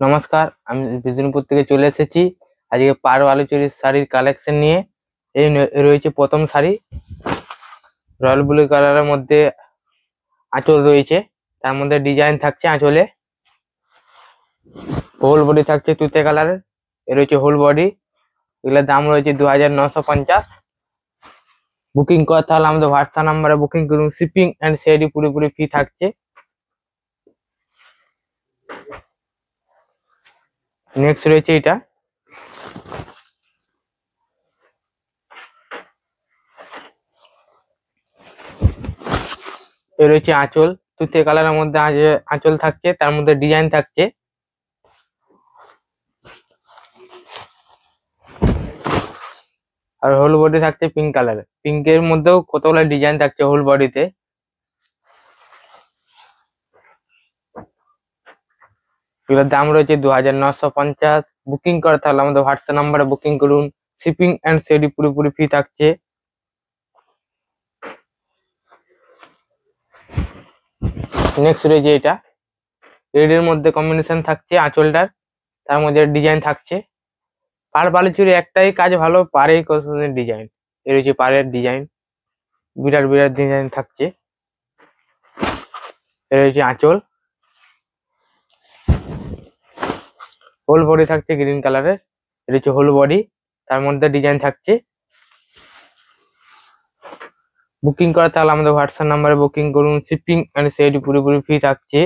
নমস্কার, আমি বিষ্ণুপুর থেকে চলে এসেছি আজকে পাড় বালুচরীর শাড়ির কালেকশন নিয়ে। রয়েছে প্রথম শাড়ি, রয়্যাল ব্লু কালারের মধ্যে আঁচল রয়েছে, তার মধ্যে ডিজাইন থাকছে আঁচলে। হোল বডি থাকছে তুতে কালারের, রয়েছে হোল বডি। এগুলোর দাম রয়েছে 2950। বুকিং করা তাহলে আমাদের হোয়াটসঅ্যাপ নাম্বারে বুকিং করুন। শিপিং অ্যান্ড সিআইডি পুরোপুরি ফ্রি থাকছে। নেক্সট রয়েছে এটা, রয়েছে আঁচল তুতে কালারের মধ্যে আঁচল থাকছে, তার মধ্যে ডিজাইন থাকছে। আর হোল বডি থাকছে পিঙ্ক কালারের, পিঙ্কের মধ্যেও কতগুলো ডিজাইন থাকছে হোল বডিতে। এগুলোর দাম রয়েছে 2950। বুকিং করা তাহলে আমাদের হোয়াটসঅ্যাপ নাম্বারে বুকিং করুন। শিপিং অ্যান্ড সিআইডি পুরোপুরি ফ্রি থাকছে। নেক্সট রয়েছে এটা, রেডের মধ্যে কম্বিনেশন থাকছে আঁচলটার, তার মধ্যে ডিজাইন থাকছে। পাড় বালুচরী একটাই কাজ ভালো, পাড়ের ডিজাইন। এর রয়েছে পাড়ের ডিজাইন, বিরাট বিরাট ডিজাইন থাকছে। এর রয়েছে আঁচল, হোল বডি থাকছে গ্রিন কালারের। এর হচ্ছে হোল বডি, তার মধ্যে ডিজাইন থাকছে। বুকিং করা তাহলে আমাদের হোয়াটসঅ্যাপ নাম্বারে বুকিং করুন। শিপিং অ্যান্ড সিআইডি পুরোপুরি ফ্রি থাকছে।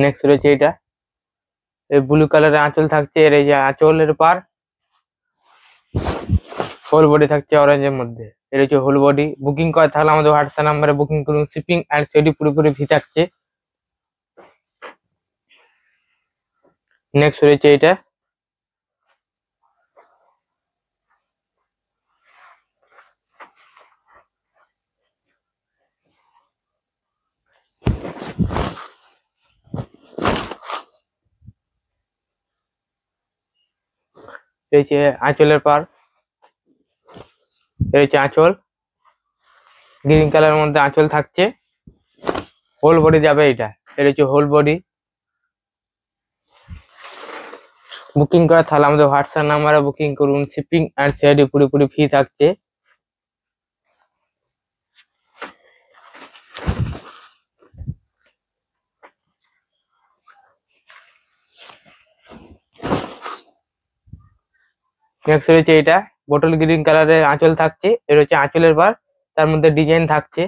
নেক্সট রয়েছে এটা, এই ব্লু কালারের আঁচল থাকছে। এর এই যে আঁচলের পার, হোল বডি থাকছে অরেঞ্জের মধ্যে। এর হচ্ছে হোল বডি। বুকিং করা তাহলে আমাদের হোয়াটসঅ্যাপ নাম্বারে বুকিং করুন। শিপিং অ্যান্ড সিআইডি পুরোপুরি ফ্রি থাকছে। নেক্সট রয়েছে এটা, রয়েছে আঁচলের পার। এর হচ্ছে আঁচল, গ্রিন কালারের মধ্যে আঁচল থাকছে। হোল বডি যাবে এটা। এর হচ্ছে হোল বডি। বুকিং করা তাহলে আমাদের হোয়াটসঅ্যাপ নাম্বারে বুকিং করুন। শিপিং অ্যান্ড সিআইডি পুরোপুরি ফ্রি থাকছে। নেক্সট রয়েছে এটা, বটল গ্রিন কালারের আঁচল থাকছে। এর হচ্ছে আঁচলের পার, তার মধ্যে ডিজাইন থাকছে।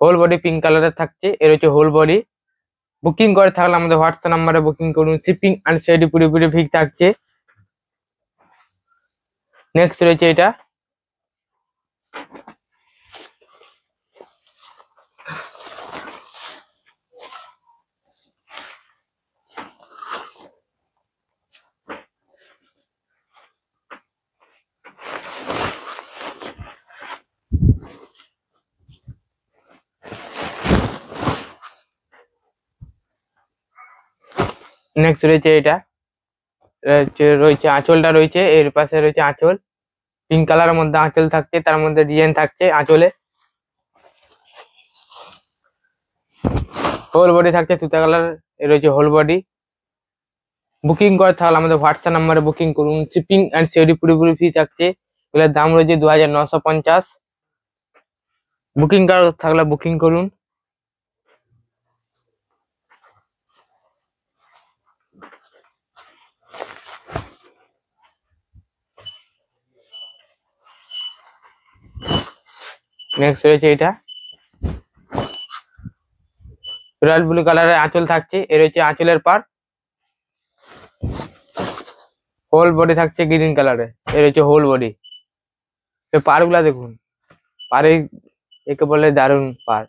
হোল বডি পিঙ্ক কালারের থাকছে। এর হচ্ছে হোল বডি। বুকিং করে থাকলে আমাদের হোয়াটসঅ্যাপ নাম্বারে বুকিং করুন। শিপিং অ্যান্ড সিআইডি পুরোপুরি ফ্রি থাকছে। নেক্সট রয়েছে এটা, নেক্সট রয়েছে এটা, রয়েছে আঁচলটা রয়েছে। এর পাশে রয়েছে আঁচল, পিঙ্ক কালারের মধ্যে আঁচল থাকছে, তার মধ্যে ডিজাইন থাকছে আঁচলে। হোল বডি থাকছে তুতে কালার। এর রয়েছে হোল বডি। বুকিং করে তাহলে আমাদের হোয়াটসঅ্যাপ নাম্বারে বুকিং করুন। শিপিং অ্যান্ড সিআইডি পুরোপুরি ফ্রি থাকছে। এগুলোর দাম রয়েছে 2950। বুকিং করা থাকলে বুকিং করুন। নেক্সট রয়েছে এটা, রয়্যাল ব্লু কালারের আঁচল থাকছে। এর হচ্ছে আঁচলের পার, হোল বডি থাকছে গ্রিন কালারের। এর হচ্ছে হোল বডি। পার গুলা দেখুন, পারে একে বলে দারুন পার।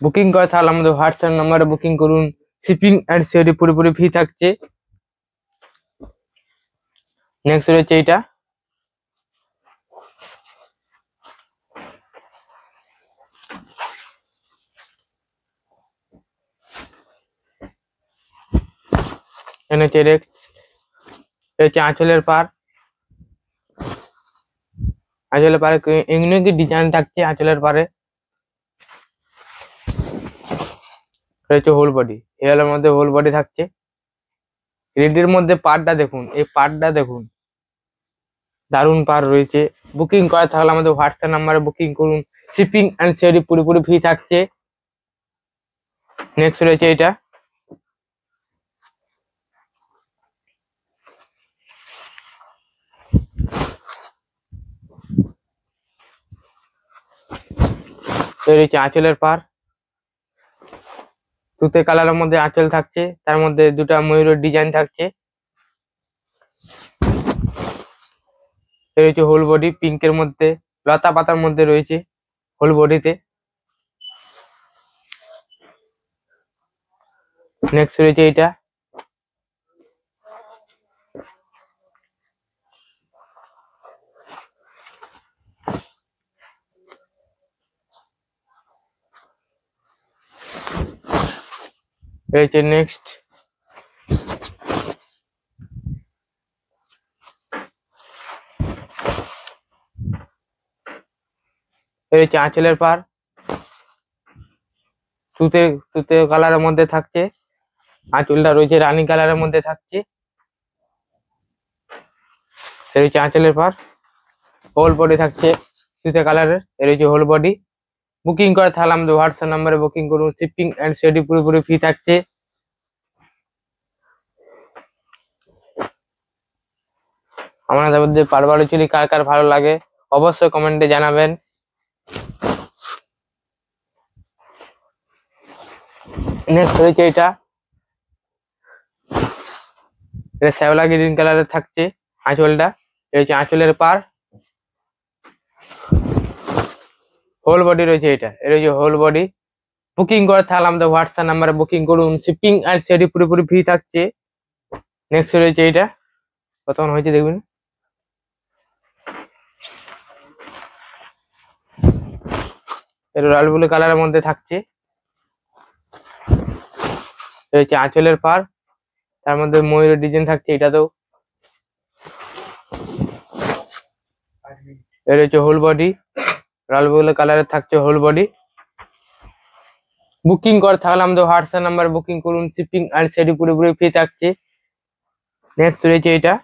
বুকিং করা তাহলে আমাদের হোয়াটসঅ্যাপ নাম্বারে বুকিং করুন, শিপিং অ্যান্ড সিওরি পুরোপুরি ফ্রি থাকছে। নেক্সট রয়েছে এটা, এখানে হচ্ছে আঁচলের পার। আঁচলের পারে ইউনিক ডিজাইন থাকছে আঁচলের পারে। রয়েছে হোল বডি, হেয়ালের মধ্যে হোল বডি থাকছে। রেডের মধ্যে পাড়টা দেখুন, এই পাড়টা দেখুন, দারুণ পাড় রয়েছে। বুকিং করা থাকলে আমাদের হোয়াটসঅ্যাপ নাম্বারে বুকিং করুন, শিপিং অ্যান্ড সিওরি পুরোপুরি ফ্রি থাকছে। নেক্সট রয়েছে এটা, রয়েছে আঁচলের পার, তুতে কালারের মধ্যে আঁচল থাকছে, তার মধ্যে দুটা ময়ূরের ডিজাইন থাকছে। রয়েছে হোল বডি, পিঙ্কের মধ্যে লতা পাতার মধ্যে রয়েছে হোল বডিতে। নেক্সট রয়েছে এটা, রয়েছে নেক্সট, রয়েছে আঁচলের পার, তুতে তুতে কালারের মধ্যে থাকছে। আঁচলটা রয়েছে রানী কালারের মধ্যে থাকছে। রয়েছে আঁচলের পার, হোল বডি থাকছে তুতে কালারের। রয়েছে হোল বডি। বুকিং করে তাহলে আমাদের হোয়াটসঅ্যাপ নাম্বারে বুকিং করুন, শিপিং অ্যান্ড সিওরি পুরোপুরি ফ্রি থাকছে। আমাদের মধ্যে পাড়বাড়ি চুড়ি কার কার ভালো লাগে অবশ্যই কমেন্টে জানাবেন। নেক্সট রয়েছে এটা শ্যাওলা গ্রিন কালারের থাকছে আঁচলটা। রয়েছে আঁচলের পার, হোল বডি রয়েছে এটা। রয়েছে হোল বডি। বুকিং করে তাহলে আমাদের হোয়াটসঅ্যাপ নাম্বারে বুকিং করুন, শিপিং অ্যান্ড সিওরি পুরোপুরি ফ্রি থাকছে। নেক্সট রয়েছে এটা, কতক্ষণ হয়েছে দেখবেন। এটা রয়্যাল ব্লু কালারের মধ্যে থাকছে। রয়েছে আঁচলের পার, তার মধ্যে ময়ূরের ডিজাইন থাকছে এটাতেও। এর হচ্ছে হোল বডি, রয়্যাল ব্লু কালারের থাকছে হোল বডি। বুকিং করে তাহলে আমাদের হোয়াটসঅ্যাপ নাম্বার বুকিং করুন, শিপিং অ্যান্ড সিওরি পুরোপুরি ফ্রি থাকছে। নেক্সট রয়েছে এটা,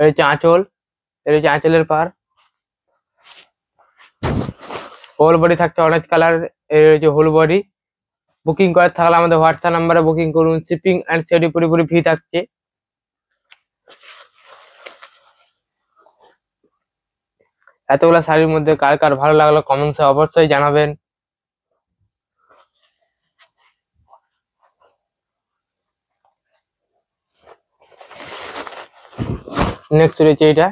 রয়েছে আঁচল। এর হচ্ছে আঁচলের পার, হোল বডি থাকছে অরেঞ্জ কালার। এর হচ্ছে হোল বডি। বুকিং করে তাহলে আমাদের হোয়াটসঅ্যাপ নাম্বারে বুকিং করুন, শিপিং অ্যান্ড সিওরি পুরোপুরি ফ্রি থাকছে। এতগুলো শাড়ির মধ্যে কার কার ভালো লাগলো কমেন্টসে অবশ্যই জানাবেন। নেক্সট রয়েছে এটা,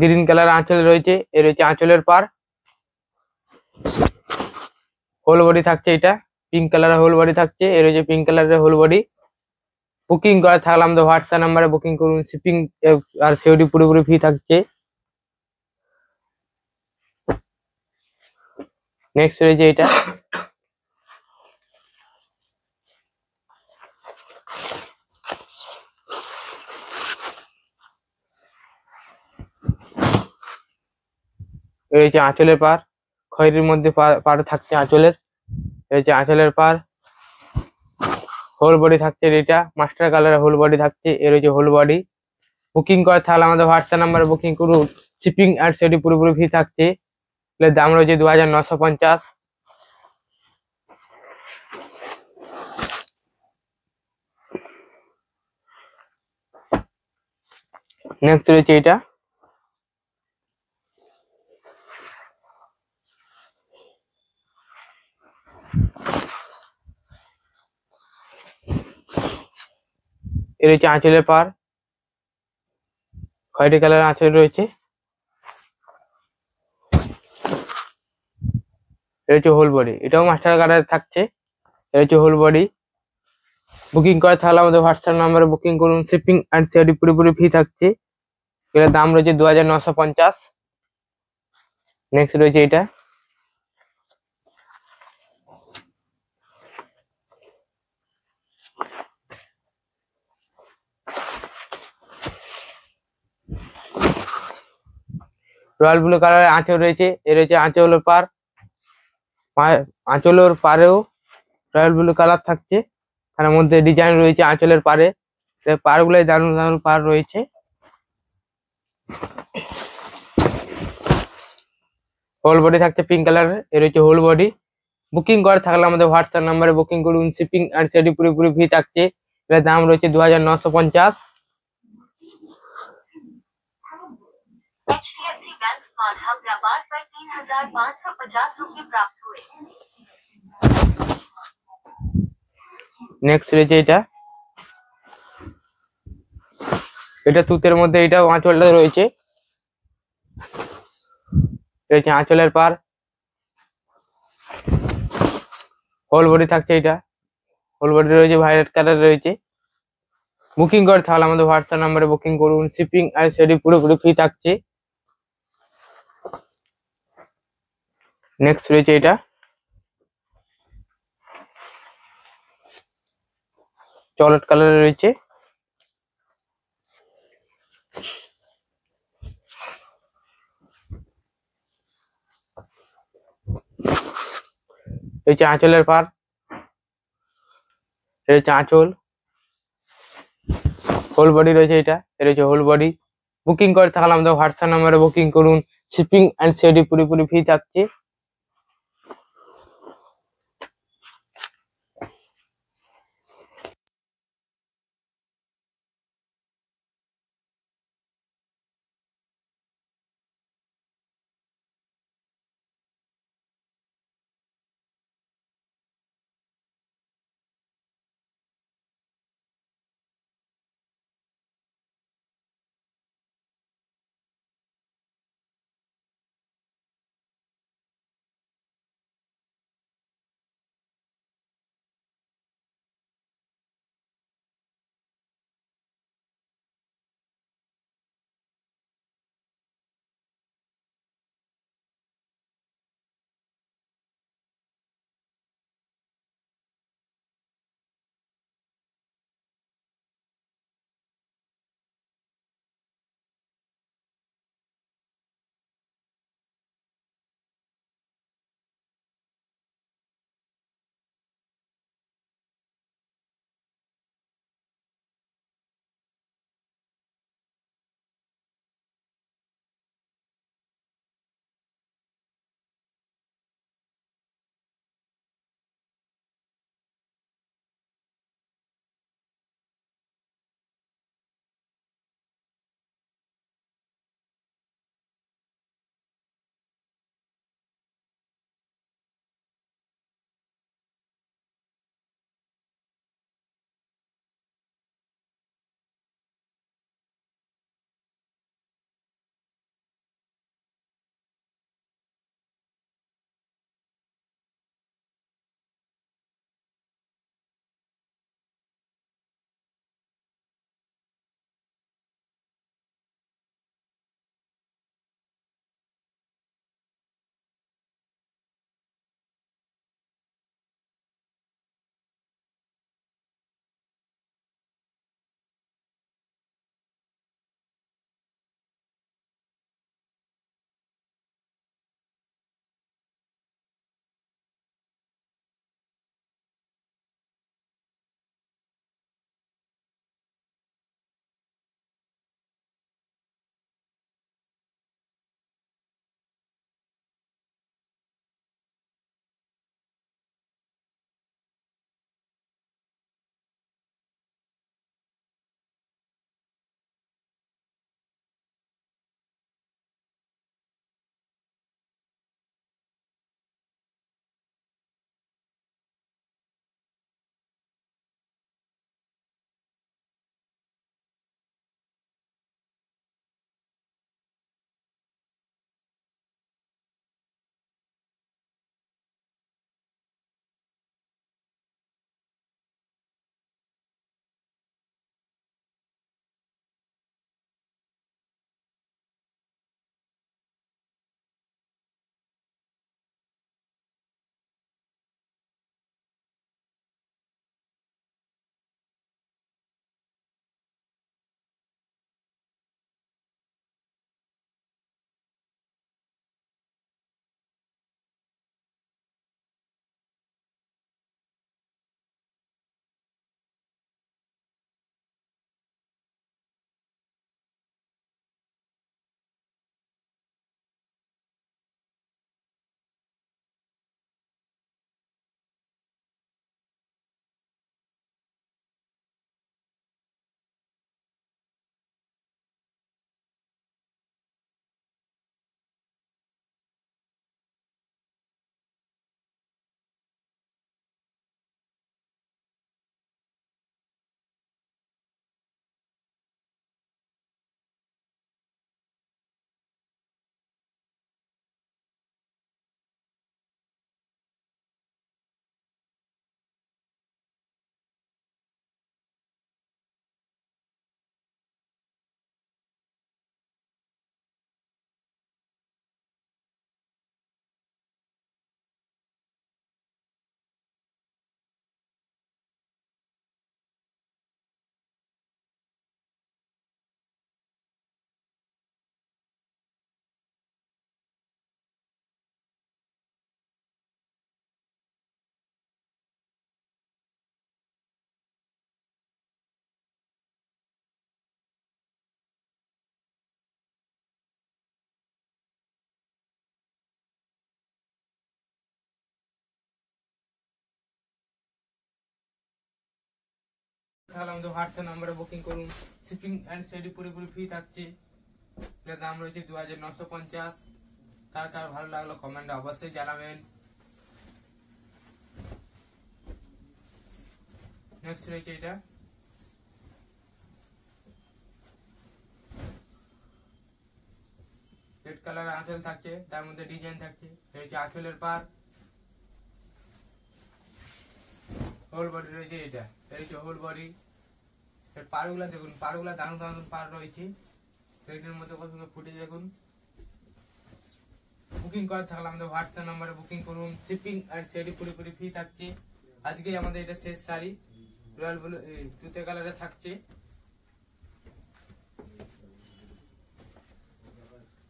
গ্রিন কালার আঁচল রয়েছে। এর রয়েছে আঁচলের পার, হোল বডি থাকছে এটা। পিঙ্ক কালারের হোল বডি থাকছে। এর হচ্ছে পিঙ্ক কালারের হোল বডি। বুকিং করা থাকলে আমাদের হোয়াটসঅ্যাপ নাম্বারে বুকিং করুন, শিপিং আর সিওরি পুরোপুরি ফ্রি থাকছে। নেক্সট রয়েছে এটা, এই হচ্ছে আঁচলের পার, খয়েরির মধ্যে পার থাকছে আঁচলের। এই হচ্ছে আঁচলের পার, হোল বডি থাকছে এটা মাস্টার কালারের হোল বডি থাকছে। এর হচ্ছে হোল বডি। বুকিং করে তাহলে আমাদের হোয়াটসঅ্যাপ নাম্বারে বুকিং করুন, শিপিং আর সিওরি পুরোপুরি ফ্রি থাকছে। এর দাম রয়েছে 2950। নেক্সট রয়েছে এটা, এর হচ্ছে আঁচলের পার, খয়েরি কালার আঁচল রয়েছে। এর হচ্ছে হোল বডি, এটাও মাস্টার কালার থাকছে। এর হচ্ছে হোল বডি। বুকিং করা তাহলে আমাদের হোয়াটসঅ্যাপ নাম্বারে বুকিং করুন, শিপিং অ্যান্ড সিওডি পুরোপুরি ফ্রি থাকছে। এটার দাম রয়েছে 2950। নেক্সট রয়েছে এটা, রয়্যাল ব্লু কালারের আঁচল রয়েছে। এর রয়েছে আঁচলের পার, আঁচলের পারেও রয়্যাল ব্লু কালার থাকছে। তার মধ্যে ডিজাইন রয়েছে আঁচলের পারে, পার গুলাই দারুণ দারুণ পার রয়েছে। হোল বডি থাকছে পিঙ্ক কালারের। এর হচ্ছে হোল বডি। বুকিং করা থাকলে আমাদের হোয়াটসঅ্যাপ নাম্বারে বুকিং করুন, শিপিং অ্যান্ড সিওডি পুরোপুরি ফ্রি থাকছে। এটার দাম রয়েছে 2950। HDFC बैंक स्मार्ट हब व्यापार पर 3,550 रुपये प्राप्त हुए। নেক্সট রয়েছে এটা, এটা তুতের মধ্যে এটাও আঁচলটা রয়েছে। রয়েছে আঁচলের পার, হোল বডি থাকছে। এটা হোল বডি রয়েছে, ভায়োলেট কালার রয়েছে। বুকিং করে তাহলে আমাদের হোয়াটসঅ্যাপ নাম্বারে বুকিং করুন, শিপিং আর সেটি পুরোপুরি ফ্রি থাকছে। নেক্সট রয়েছে এটা, চকলেট কালারের রয়েছে। রয়েছে আঁচলের পার, রয়েছে আঁচল, হোল বডি রয়েছে। এটা রয়েছে হোল বডি। বুকিং করে তাহলে আমাদের হোয়াটসঅ্যাপ নাম্বারে বুকিং করুন, শিপিং অ্যান্ড সেটি পুরোপুরি ফ্রি থাকছে। থাকলে আমাদের হোয়াটসঅ্যাপ নাম্বারে বুকিং করুন। শিপিং অ্যান্ড সেডি পুরোপুরি ফ্রি থাকছে। এটার দাম রয়েছে 2950। কার কার ভালো লাগলো কমেন্টে অবশ্যই জানাবেন। নেক্সট রয়েছে এটা রেড কালার আঁচল থাকছে, তার মধ্যে ডিজাইন থাকছে। রয়েছে আঁচলের পার, হোল বডি রয়েছে। এটা রয়েছে হোল বডি। এর পারগুলা দেখুন, পারগুলা দারুণ দারুণ পার রয়েছে। রেডের মধ্যে কত সুন্দর ফুটে দেখুন। বুকিং করা থাকলে আমাদের হোয়াটসঅ্যাপ নাম্বারে বুকিং করুন। শিপিং আর সেডি পুরোপুরি ফ্রি থাকছে। আজকে আমাদের এটা শেষ শাড়ি, রয়্যাল ব্লু তুতে কালারে থাকছে।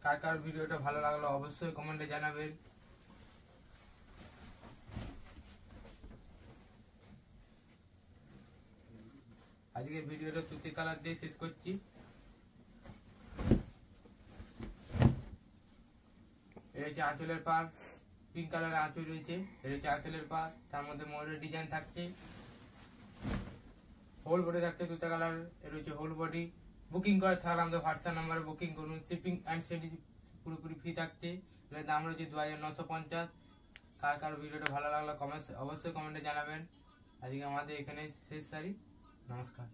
কার কার ভিডিওটা ভালো লাগলো অবশ্যই কমেন্টে জানাবেন। আজকে ভিডিওটা তুতে কালার দিয়ে শেষ করছি। এর হচ্ছে আঁচলের পার, পিঙ্ক কালারের আঁচল রয়েছে। এর হচ্ছে আঁচলের পার, তার মধ্যে ময়ূরের ডিজাইন থাকছে। হোল বডি থাকছে তুতে কালার। এর হচ্ছে হোল বডি। বুকিং করে থাকলে আমাদের হোয়াটসঅ্যাপ নাম্বারে বুকিং করুন। শিপিং অ্যান্ড সেডি পুরোপুরি ফ্রি থাকছে। এর দাম রয়েছে 2950। কার কার ভিডিওটা ভালো লাগলো অবশ্যই কমেন্টে জানাবেন। আজকে আমাদের এখানে শেষ শাড়ি। নমস্কার।